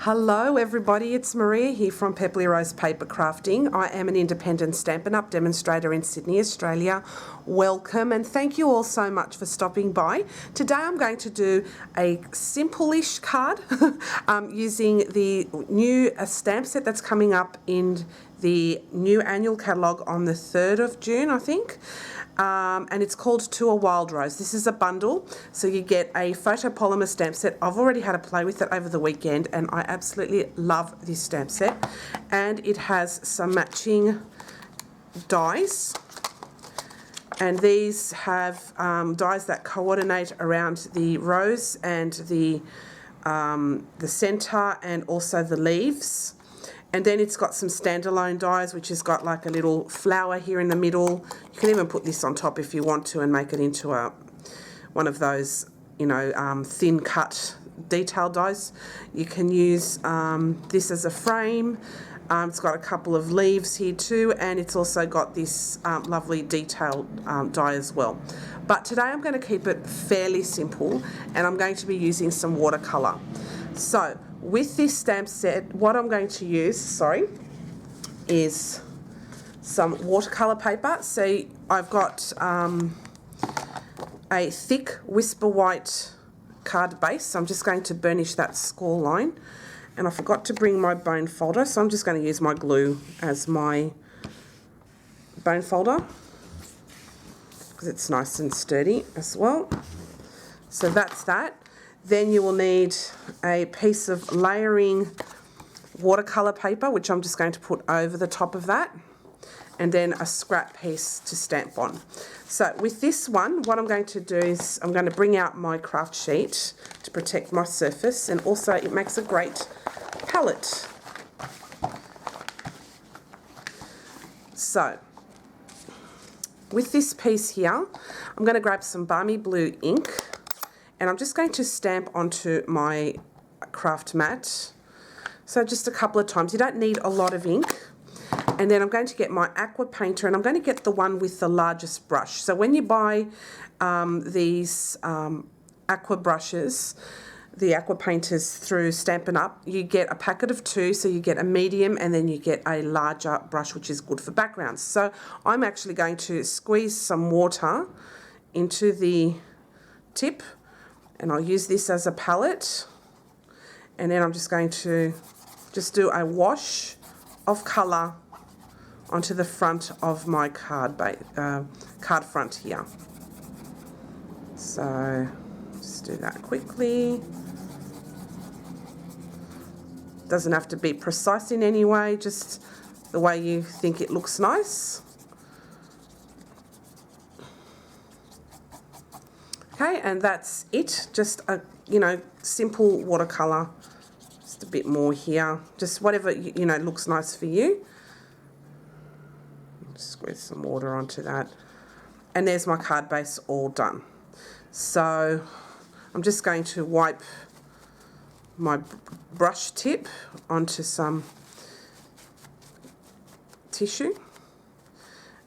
Hello everybody, it's Maria here from Pebbley Rose Paper Crafting. I am an independent Stampin' Up demonstrator in Sydney, Australia. Welcome and thank you all so much for stopping by. Today I'm going to do a simple-ish card using the new stamp set that's coming up in the new annual catalogue on the 3rd of June, I think. And it's called To a Wild Rose. This is a bundle, so you get a photopolymer stamp set. I've already had a play with it over the weekend and I absolutely love this stamp set. And it has some matching dies, and these have dies that coordinate around the rose and the centre and also the leaves. And then it's got some standalone dies, which has got like a little flower here in the middle. You can even put this on top if you want to and make it into one of those, thin cut detail dies. You can use this as a frame. It's got a couple of leaves here too, and it's also got this lovely detailed die as well. But today I'm going to keep it fairly simple, and I'm going to be using some watercolour. So with this stamp set, what I'm going to use, is some watercolour paper. So I've got a thick whisper white card base. So I'm just going to burnish that score line. And I forgot to bring my bone folder, so I'm just going to use my glue as my bone folder because it's nice and sturdy as well. So that's that. Then you will need a piece of layering watercolour paper, which I'm just going to put over the top of that, and then a scrap piece to stamp on. So with this one, what I'm going to do is I'm going to bring out my craft sheet to protect my surface, and also it makes a great palette. So with this piece here, I'm going to grab some balmy blue ink, and I'm just going to stamp onto my craft mat. So just a couple of times. You don't need a lot of ink. And then I'm going to get my aqua painter, and I'm going to get the one with the largest brush. So when you buy these aqua brushes, the aqua painters through Stampin' Up, you get a packet of 2, so you get a medium and then you get a larger brush, which is good for backgrounds. So I'm actually going to squeeze some water into the tip, and I'll use this as a palette, and then I'm just going to do a wash of colour onto the front of my card front here. So just do that quickly. Doesn't have to be precise in any way, just the way you think it looks nice. Okay, and that's it. Just a simple watercolour. Just a bit more here. Just whatever looks nice for you. Squeeze some water onto that, and there's my card base all done. So I'm just going to wipe my brush tip onto some tissue,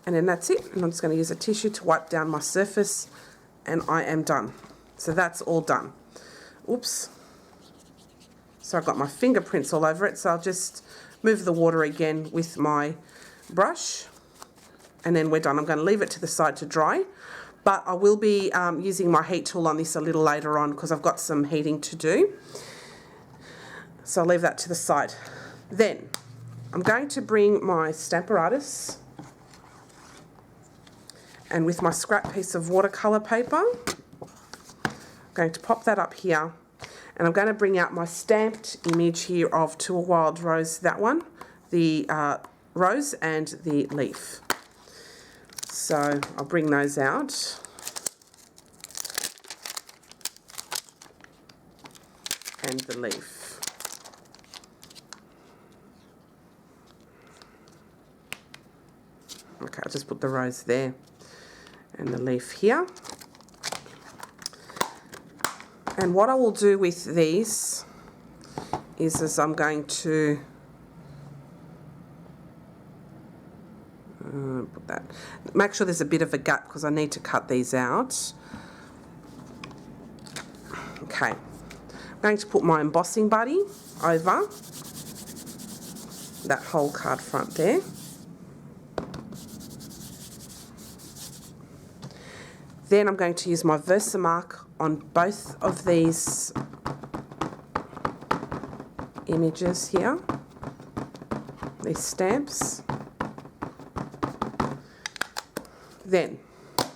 and then that's it. And I'm just going to use a tissue to wipe down my surface, and I am done. So that's all done. Oops. So I've got my fingerprints all over it, so I'll just move the water again with my brush, and then we're done. I'm going to leave it to the side to dry, but I will be using my heat tool on this a little later on because I've got some heating to do. So I'll leave that to the side. Then I'm going to bring my Stamparatus, and with my scrap piece of watercolour paper, I'm going to pop that up here, and I'm going to bring out my stamped image here of To a Wild Rose, that one, the rose and the leaf. So I'll bring those out. And the leaf. Okay, I'll just put the rose there and the leaf here. And what I will do with these is I'm going to put that. Make sure there's a bit of a gap because I need to cut these out. Okay. going to put my embossing buddy over that whole card front there. Then I'm going to use my Versamark on both of these images here, these stamps. Then I'm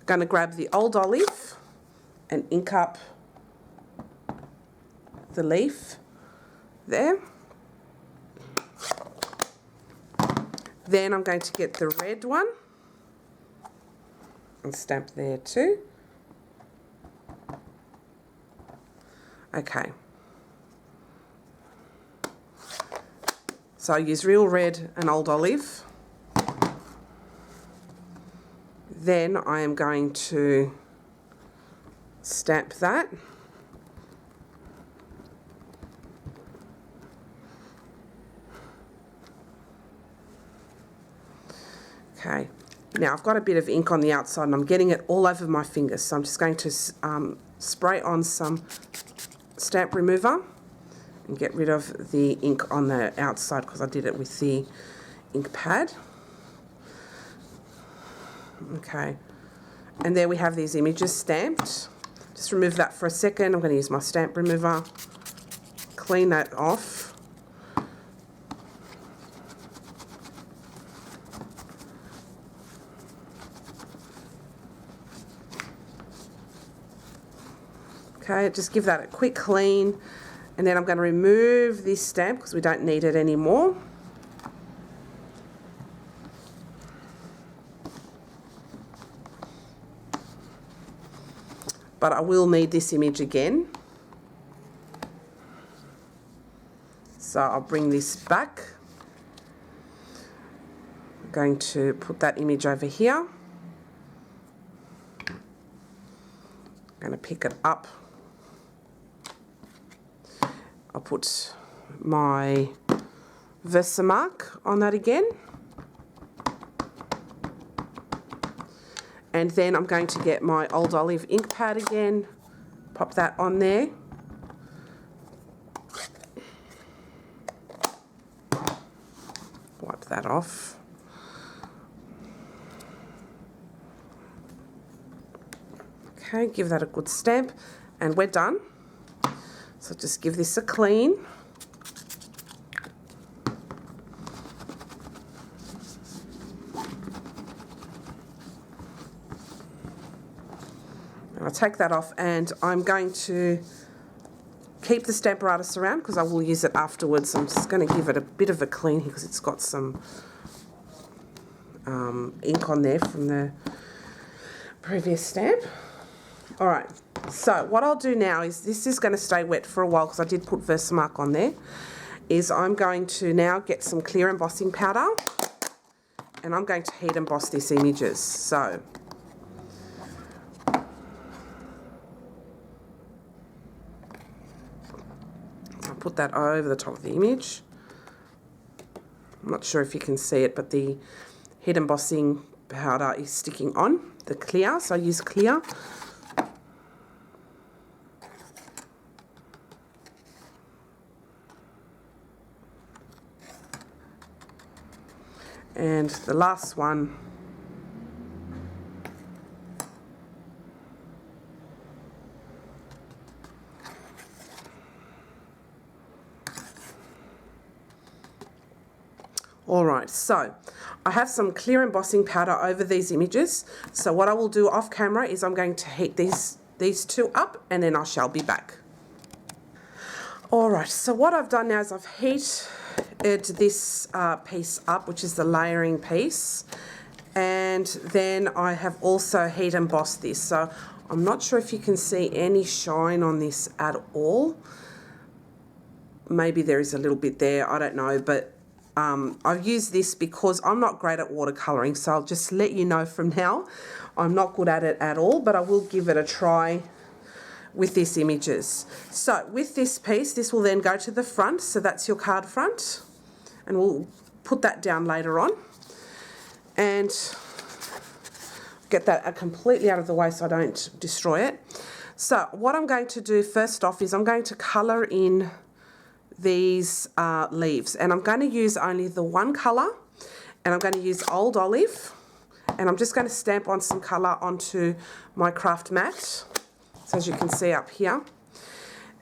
going to grab the old olive and ink up the leaf there. Then I'm going to get the red one and stamp there too. Okay. So I use real red and old olive. Then I am going to stamp that. Okay, now I've got a bit of ink on the outside and I'm getting it all over my fingers, so I'm just going to spray on some stamp remover and get rid of the ink on the outside because I did it with the ink pad. Okay, and there we have these images stamped. Just remove that for a second. I'm going to use my stamp remover, clean that off. Okay, just give that a quick clean, and then I'm going to remove this stamp because we don't need it anymore. But I will need this image again. So I'll bring this back. I'm going to put that image over here. I'm going to pick it up. I'll put my Versamark on that again. And then I'm going to get my old olive ink pad again, pop that on there. Wipe that off. Okay, give that a good stamp, and we're done. So just give this a clean. I'll take that off, and I'm going to keep the Stamparatus around because I will use it afterwards. I'm just going to give it a bit of a clean here because it's got some ink on there from the previous stamp. All right, so what I'll do now is, this is going to stay wet for a while because I did put Versamark on there, is I'm going to now get some clear embossing powder and I'm going to heat emboss these images. So put that over the top of the image. I'm not sure if you can see it, but the heat embossing powder is sticking on the clear, so I use clear. And the last one, alright, so I have some clear embossing powder over these images. So what I will do off camera is I'm going to heat these two up, and then I shall be back. Alright, so what I've done now is I've heated this piece up, which is the layering piece, and then I have also heat embossed this. So I'm not sure if you can see any shine on this at all. Maybe there is a little bit there, I don't know, but I've used this because I'm not great at watercolouring, so I'll just let you know from now, I'm not good at it at all, but I will give it a try with these images. So with this piece, this will then go to the front, so that's your card front, and we'll put that down later on. And get that completely out of the way so I don't destroy it. So what I'm going to do first off is I'm going to colour in these leaves, and I'm going to use only the one colour, and I'm going to use Old Olive, and I'm just going to stamp on some colour onto my craft mat, so as you can see up here.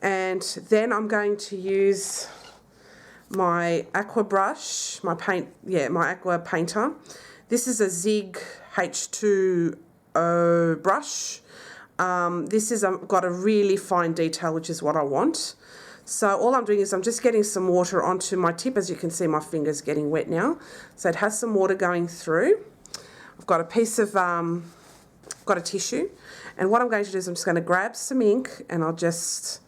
And then I'm going to use my aqua brush, my aqua painter. This is a Zig H2O brush. This is got a really fine detail, which is what I want. So all I'm doing is I'm just getting some water onto my tip. As you can see, my finger's getting wet now. So it has some water going through. I've got a piece of, got a tissue. And what I'm going to do is I'm just going to grab some ink and I'll just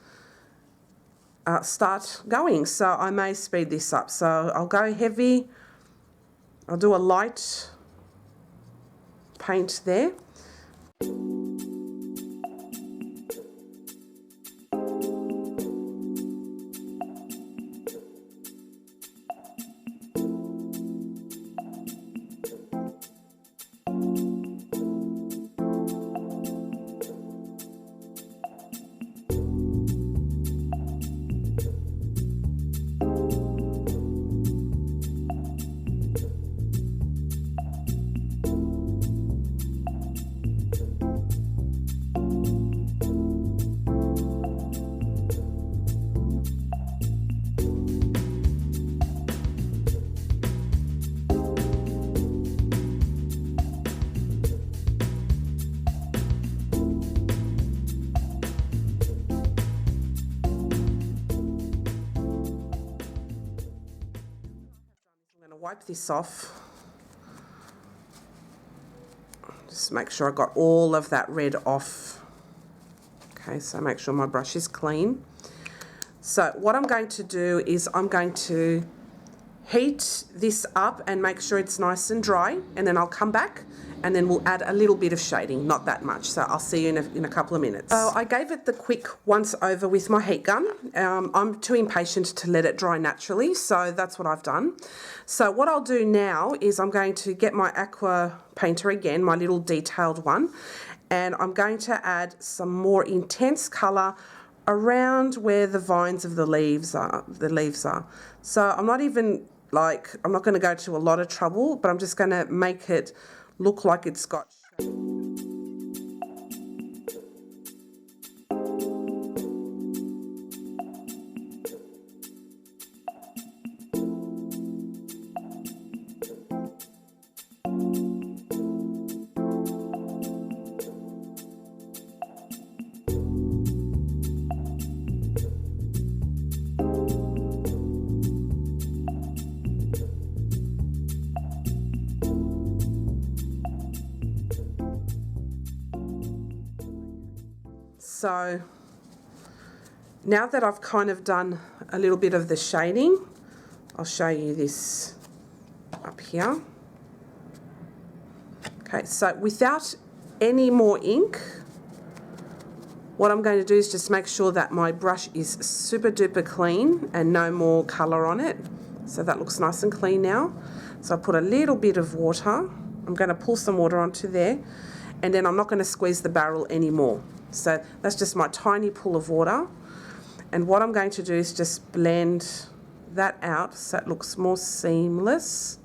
start going. So I may speed this up. So I'll go heavy. I'll do a light paint there. Wipe this off. Just make sure I got all of that red off. Okay, so make sure my brush is clean. So what I'm going to do is I'm going to heat this up and make sure it's nice and dry, and then I'll come back and then we'll add a little bit of shading, not that much. So I'll see you in a couple of minutes. So I gave it the quick once over with my heat gun. I'm too impatient to let it dry naturally, so that's what I've done. So what I'll do now is I'm going to get my aqua painter again, my little detailed one, and I'm going to add some more intense colour around where the vines of the leaves are. So I'm not even I'm not going to go to a lot of trouble, but I'm just going to make it look like it's got shape. So now that I've kind of done a little bit of the shading, I'll show you this up here. Okay, so without any more ink, what I'm going to do is just make sure that my brush is super duper clean and no more colour on it. So that looks nice and clean now. So I put a little bit of water. I'm going to pull some water onto there, and then I'm not going to squeeze the barrel anymore. So that's just my tiny pool of water. And what I'm going to do is just blend that out so it looks more seamless.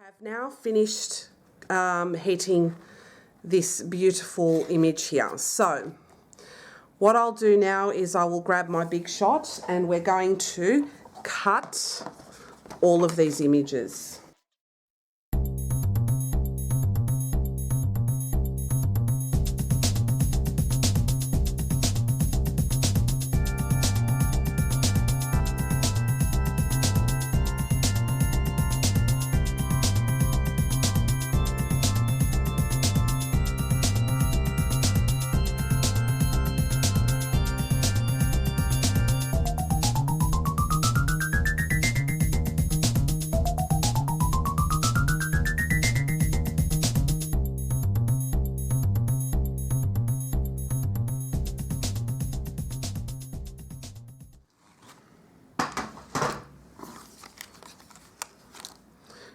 have now finished heating this beautiful image here. So what I'll do now is I will grab my big shot and we're going to cut all of these images.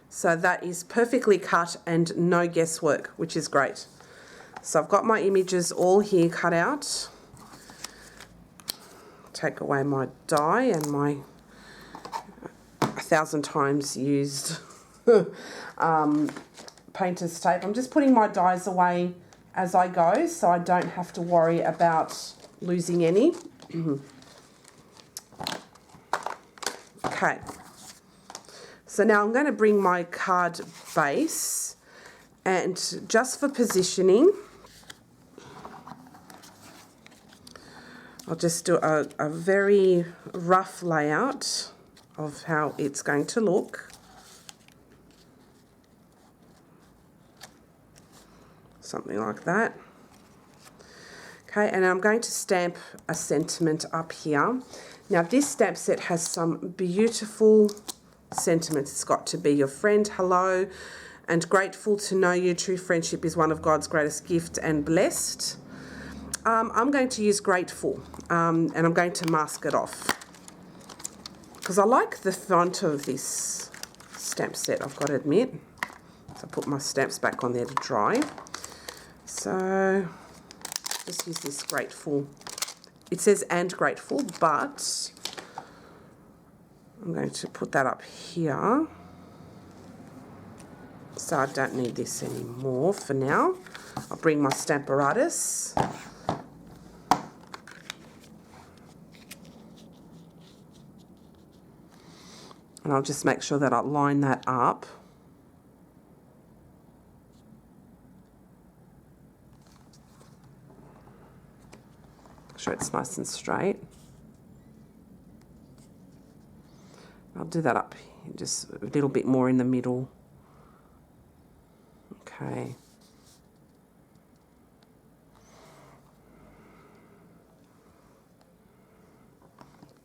So that is perfectly cut and no guesswork, which is great. So I've got my images all here cut out. Take away my die and my 1,000 times used painter's tape. I'm just putting my dies away as I go so I don't have to worry about losing any. Okay. So now I'm going to bring my card base, and just for positioning, I'll just do a very rough layout of how it's going to look. Something like that. Okay, and I'm going to stamp a sentiment up here. Now this stamp set has some beautiful sentiments. It's got to be your friend, hello, and grateful to know you. True friendship is one of God's greatest gifts and blessed. I'm going to use grateful and I'm going to mask it off because I like the font of this stamp set, I've got to admit. So I put my stamps back on there to dry. So just use this grateful. It says and grateful, but I'm going to put that up here, so I don't need this anymore for now. I'll bring my Stamparatus. And I'll just make sure that I line that up. Make sure it's nice and straight. I'll do that up just a little bit more in the middle. Okay.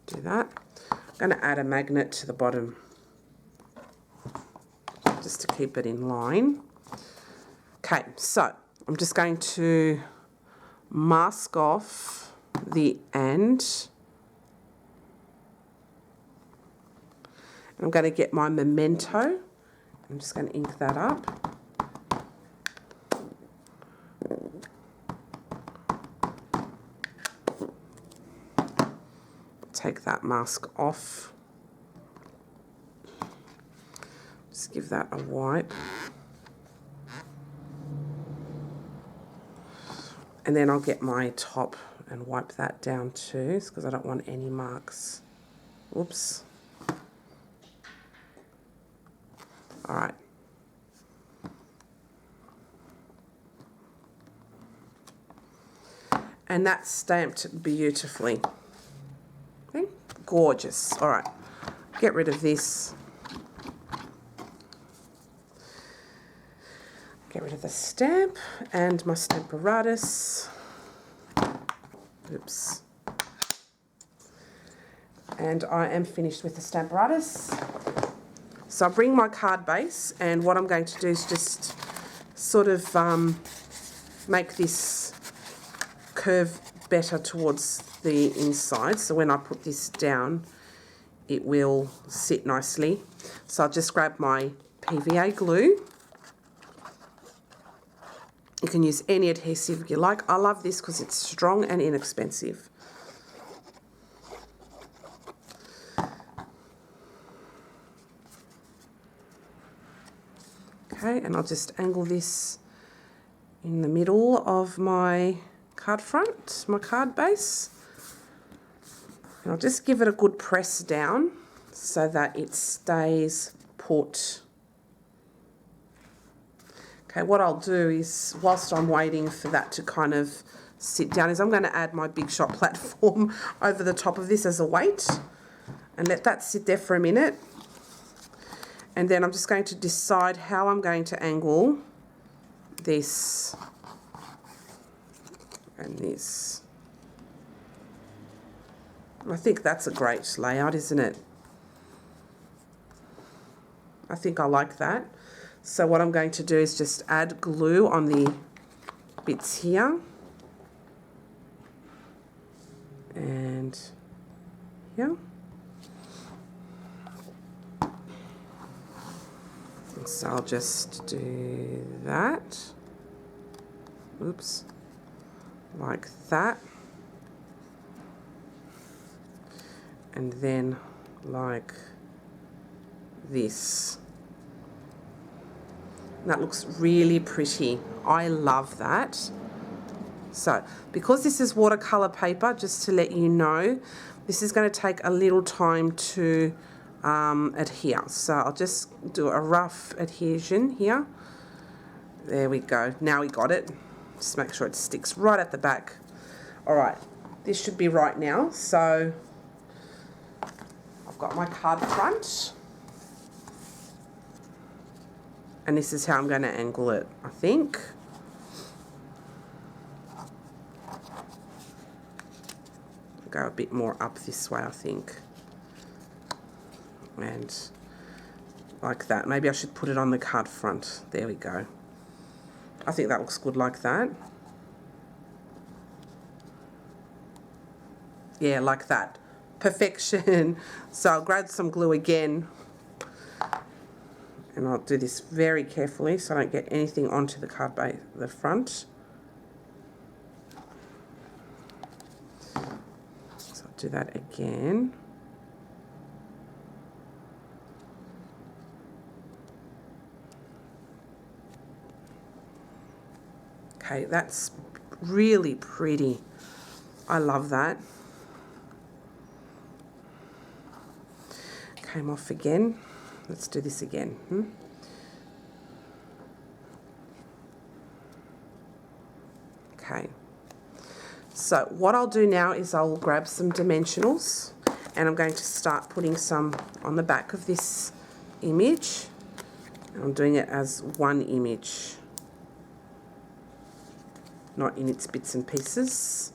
Do that. I'm going to add a magnet to the bottom just to keep it in line. Okay, so I'm just going to mask off the and. I'm going to get my memento. I'm just going to ink that up. Take that mask off. Just give that a wipe. And then I'll get my top and wipe that down too, because I don't want any marks. Oops. All right. And that's stamped beautifully. Okay, gorgeous. All right, get rid of this. Get rid of the stamp and my Stamparatus. Oops. And I am finished with the Stamparatus. So I bring my card base, and what I'm going to do is just sort of make this curve better towards the inside. So when I put this down, it will sit nicely. So I'll just grab my PVA glue. You can use any adhesive you like. I love this because it's strong and inexpensive. Okay, and I'll just angle this in the middle of my card front, my card base. And I'll just give it a good press down so that it stays put. Okay, what I'll do is, whilst I'm waiting for that to kind of sit down, is I'm going to add my Big Shot platform over the top of this as a weight and let that sit there for a minute. And then I'm just going to decide how I'm going to angle this and this. I think that's a great layout, isn't it? I think I like that. So what I'm going to do is just add glue on the bits here and here. So I'll just do that. Oops. Like that. And then like this. That looks really pretty. I love that. So, because this is watercolor paper, just to let you know, this is going to take a little time to adhere. So I'll just do a rough adhesion here. There we go. Now we got it. Just make sure it sticks right at the back. All right, this should be right now. So I've got my card front. And this is how I'm going to angle it, I think. Go a bit more up this way, I think. And like that. Maybe I should put it on the card front. There we go. I think that looks good like that. Yeah, like that. Perfection. So I'll grab some glue again. And I'll do this very carefully so I don't get anything onto the card base, the front. So I'll do that again. Okay, that's really pretty. I love that. Came off again. Let's do this again. Okay. So what I'll do now is I'll grab some dimensionals and I'm going to start putting some on the back of this image. And I'm doing it as one image, not in its bits and pieces.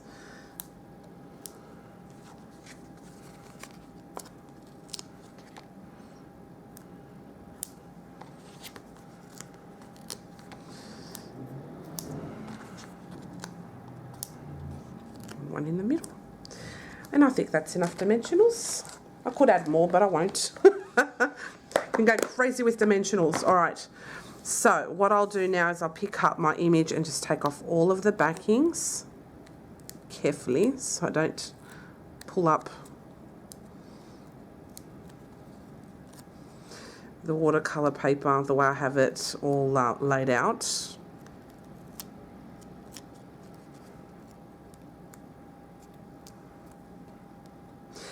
One in the middle. And I think that's enough dimensionals. I could add more, but I won't. Can go crazy with dimensionals. All right. So what I'll do now is I'll pick up my image and just take off all of the backings carefully so I don't pull up the watercolor paper the way I have it all laid out.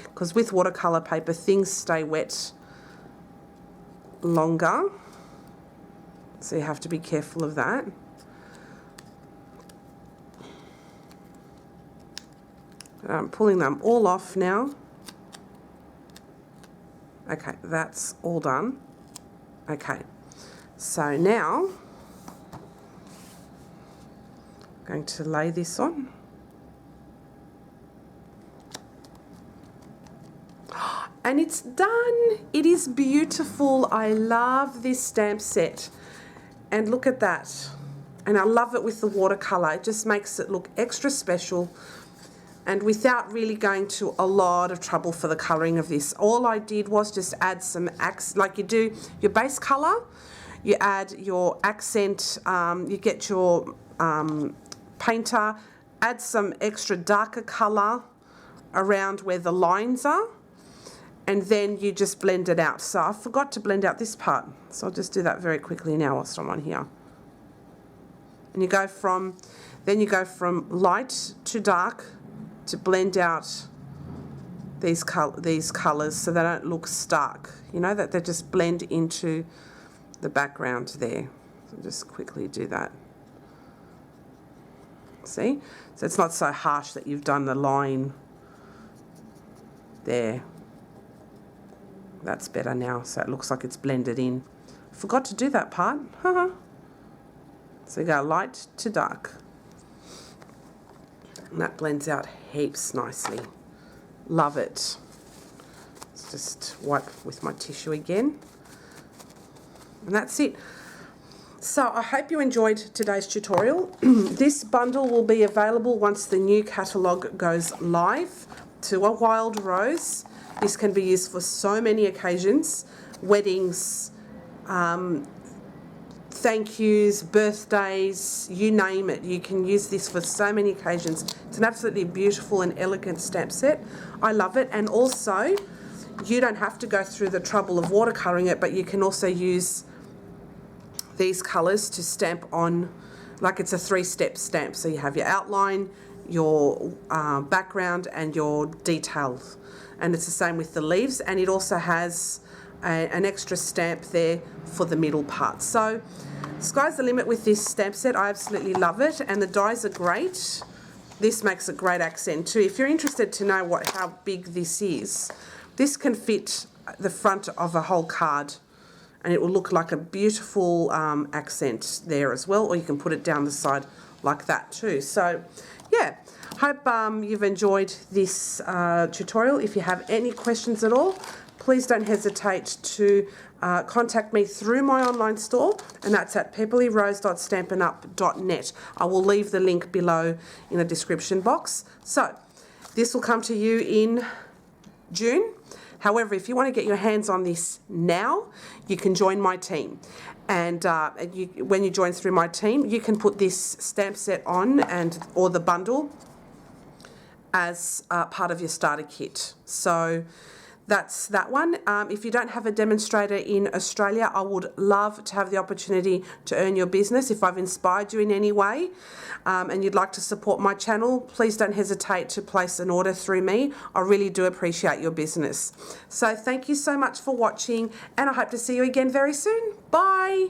Because with watercolor paper, things stay wet longer. So you have to be careful of that. I'm pulling them all off now. Okay, that's all done. Okay, so now I'm going to lay this on. And it's done. It is beautiful. I love this stamp set. And look at that. And I love it with the watercolor. It just makes it look extra special. And without really going to a lot of trouble for the colouring of this. All I did was just add some like you do your base colour, you add your accent, you get your painter, add some extra darker colour around where the lines are. and then you just blend it out. So I forgot to blend out this part, so I'll just do that very quickly now whilst I'm on here. And you go from light to dark to blend out these colours so they don't look stark, you know, that they just blend into the background there. So just quickly do that. See? So it's not so harsh that you've done the line there. That's better now, so it looks like it's blended in. Forgot to do that part. So you go light to dark. And that blends out heaps nicely. Love it. Let's just wipe with my tissue again. And that's it. So I hope you enjoyed today's tutorial. This bundle will be available once the new catalogue goes live to a wild rose. This can be used for so many occasions, weddings, thank yous, birthdays, you name it. You can use this for so many occasions. It's an absolutely beautiful and elegant stamp set. I love it. And also, you don't have to go through the trouble of watercolouring it, but you can also use these colours to stamp on, like it's a 3-step stamp. So you have your outline, your background and your details. And it's the same with the leaves, and it also has an extra stamp there for the middle part. So sky's the limit with this stamp set. I absolutely love it, and the dies are great. This makes a great accent too. If you're interested to know how big this is, this can fit the front of a whole card, and it will look like a beautiful accent there as well, or you can put it down the side like that too. So yeah, hope you've enjoyed this tutorial. If you have any questions at all, please don't hesitate to contact me through my online store, and that's at pepperlyrose.stampinup.net. I will leave the link below in the description box. So this will come to you in June. However, if you want to get your hands on this now, you can join my team. And when you join through my team, you can put this stamp set on or the bundle as part of your starter kit. So that's that one. If you don't have a demonstrator in Australia, I would love to have the opportunity to earn your business. If I've inspired you in any way and you'd like to support my channel, please don't hesitate to place an order through me. I really do appreciate your business. So thank you so much for watching, and I hope to see you again very soon. Bye.